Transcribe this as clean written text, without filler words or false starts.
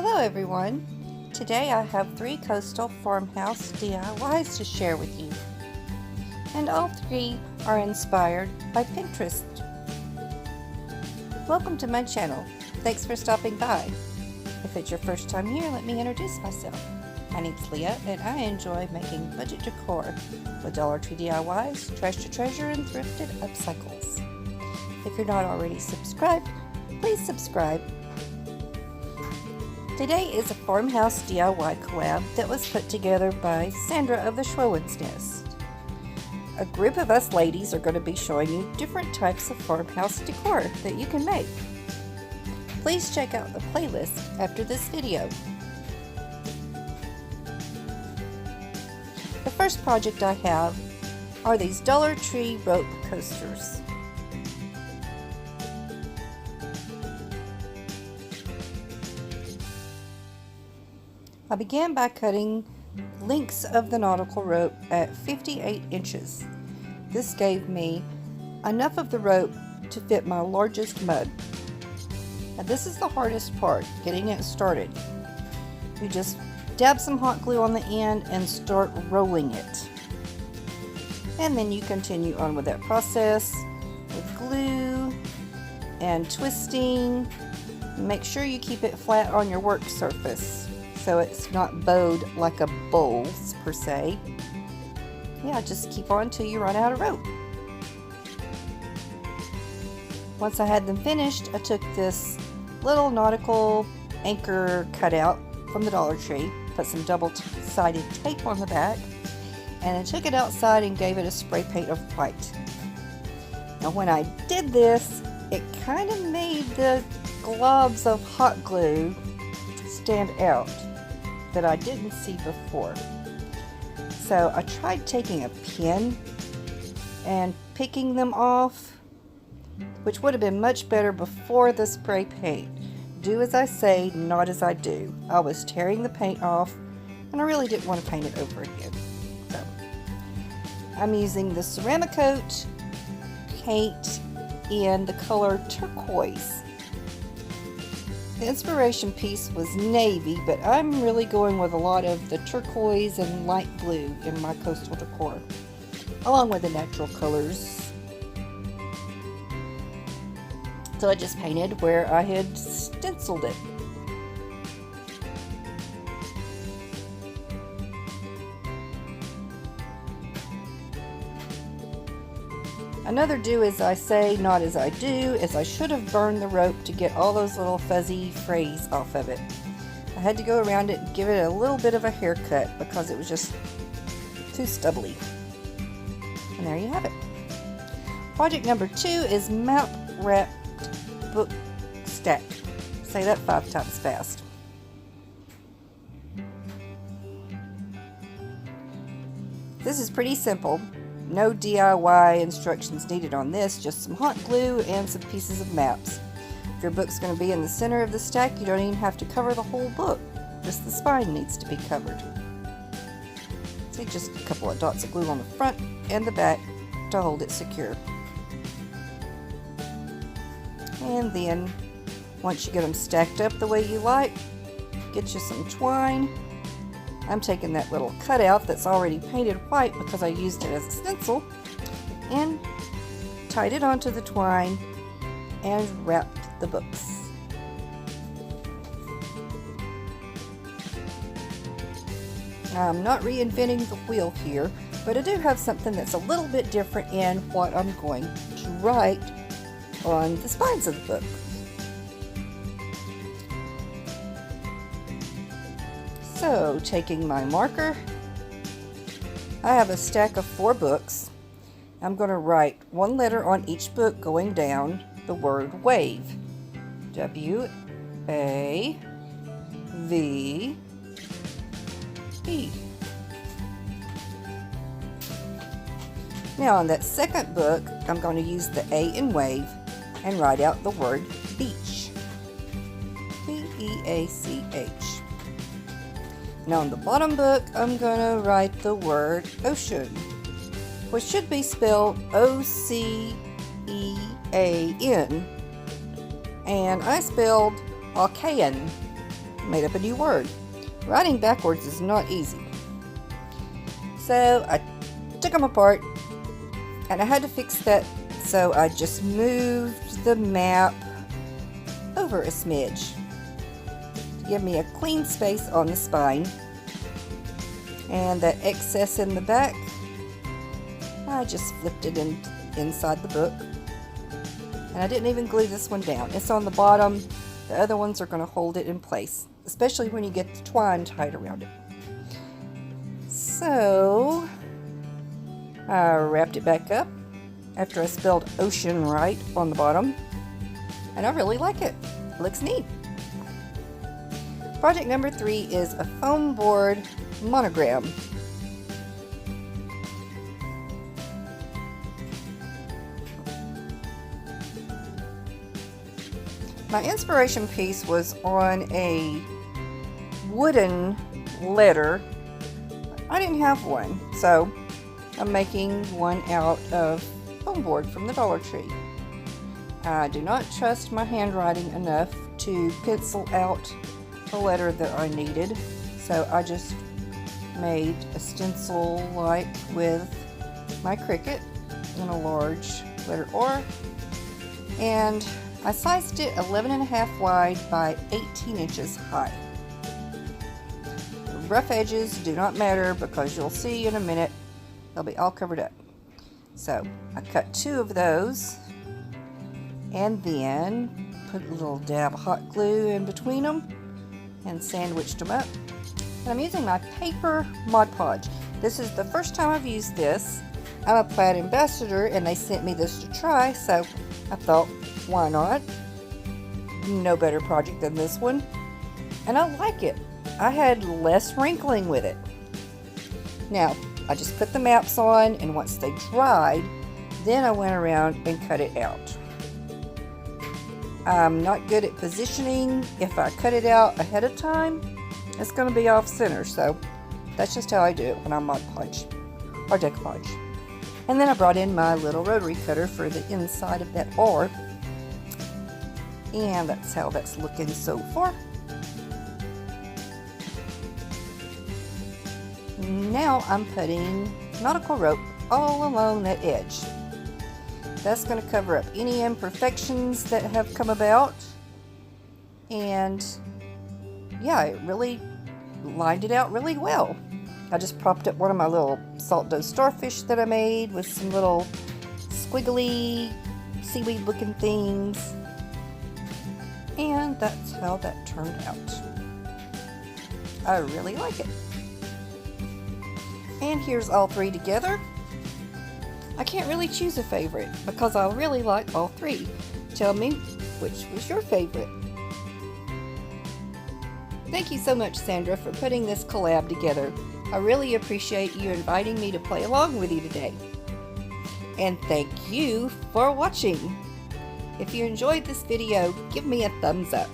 Hello everyone! Today I have 3 coastal farmhouse DIYs to share with you. And all 3 are inspired by Pinterest. Welcome to my channel. Thanks for stopping by. If it's your first time here, let me introduce myself. My name's Leah and I enjoy making budget decor with Dollar Tree DIYs, trash to treasure, and thrifted upcycles. If you're not already subscribed, please subscribe. Today is a farmhouse DIY collab that was put together by Sandra of the Schwowen's Nest. A group of us ladies are going to be showing you different types of farmhouse decor that you can make. Please check out the playlist after this video. The first project I have are these Dollar Tree rope coasters. I began by cutting lengths of the nautical rope at 58 inches. This gave me enough of the rope to fit my largest mug. Now this is the hardest part, getting it started. You just dab some hot glue on the end and start rolling it. And then you continue on with that process with glue and twisting. Make sure you keep it flat on your work surface, so it's not bowed like a bowl per se. Yeah, just keep on till you run out of rope. Once I had them finished, I took this little nautical anchor cutout from the Dollar Tree, put some double-sided tape on the back, and I took it outside and gave it a spray paint of white. Now when I did this, it kind of made the globs of hot glue stand out that I didn't see before. So I tried taking a pin and picking them off, which would have been much better before the spray paint. Do as I say, not as I do. I was tearing the paint off and I really didn't want to paint it over again. So I'm using the ceramic coat paint in the color turquoise. The inspiration piece was navy, but I'm really going with a lot of the turquoise and light blue in my coastal decor, along with the natural colors. So I just painted where I had stenciled it. Another do as I say, not as I do, is I should have burned the rope to get all those little fuzzy frays off of it. I had to go around it and give it a little bit of a haircut because it was just too stubbly. And there you have it. Project number 2 is map wrapped book stack. Say that 5 times fast. This is pretty simple. No DIY instructions needed on this, just some hot glue and some pieces of maps. If your book's going to be in the center of the stack, you don't even have to cover the whole book. Just the spine needs to be covered. See, just a couple of dots of glue on the front and the back to hold it secure. And then, once you get them stacked up the way you like, get you some twine. I'm taking that little cutout that's already painted white because I used it as a stencil and tied it onto the twine and wrapped the books. Now, I'm not reinventing the wheel here, but I do have something that's a little bit different in what I'm going to write on the spines of the book. So, taking my marker, I have a stack of 4 books. I'm going to write one letter on each book going down the word wave. W-A-V-E. Now on that second book, I'm going to use the A in wave and write out the word beach. B-E-A-C-H. Now on the bottom book, I'm going to write the word ocean, which should be spelled O-C-E-A-N, and I spelled Océan. made up a new word. Writing backwards is not easy. So I took them apart and I had to fix that, so I just moved the map over a smidge to give me a clean space on the spine. And that excess in the back, I just flipped it inside the book. And I didn't even glue this one down. It's on the bottom. The other ones are going to hold it in place, especially when you get the twine tied around it. So I wrapped it back up after I spelled ocean right on the bottom, and I really like it. It looks neat. Project number 3 is a foam board monogram. My inspiration piece was on a wooden letter. I didn't have one, so I'm making one out of foam board from the Dollar Tree. I do not trust my handwriting enough to pencil out the letter that I needed, so I just made a stencil like with my Cricut in a large letter R, and I sized it 11.5 wide by 18 inches high. The rough edges do not matter because you'll see in a minute they'll be all covered up. So I cut 2 of those and then put a little dab of hot glue in between them and sandwiched them up. And I'm using my paper Mod Podge. This is the first time I've used this. I'm a Plaid ambassador and they sent me this to try, so I thought, why not? No better project than this one. And I like it. I had less wrinkling with it. Now, I just put the maps on, and once they dried, then I went around and cut it out. I'm not good at positioning. If I cut it out ahead of time, it's going to be off center, so that's just how I do it when I Mod Podge or decoupage. And then I brought in my little rotary cutter for the inside of that R, and that's how that's looking so far. Now I'm putting nautical rope all along that edge. That's going to cover up any imperfections that have come about, and yeah, it really lined it out really well. I just propped up one of my little salt dough starfish that I made with some little squiggly seaweed looking things, and that's how that turned out. I really like it. And here's all 3 together. I can't really choose a favorite because I really like all 3. Tell me, which was your favorite? Thank you so much, Sandra, for putting this collab together. I really appreciate you inviting me to play along with you today. And thank you for watching. If you enjoyed this video, give me a thumbs up.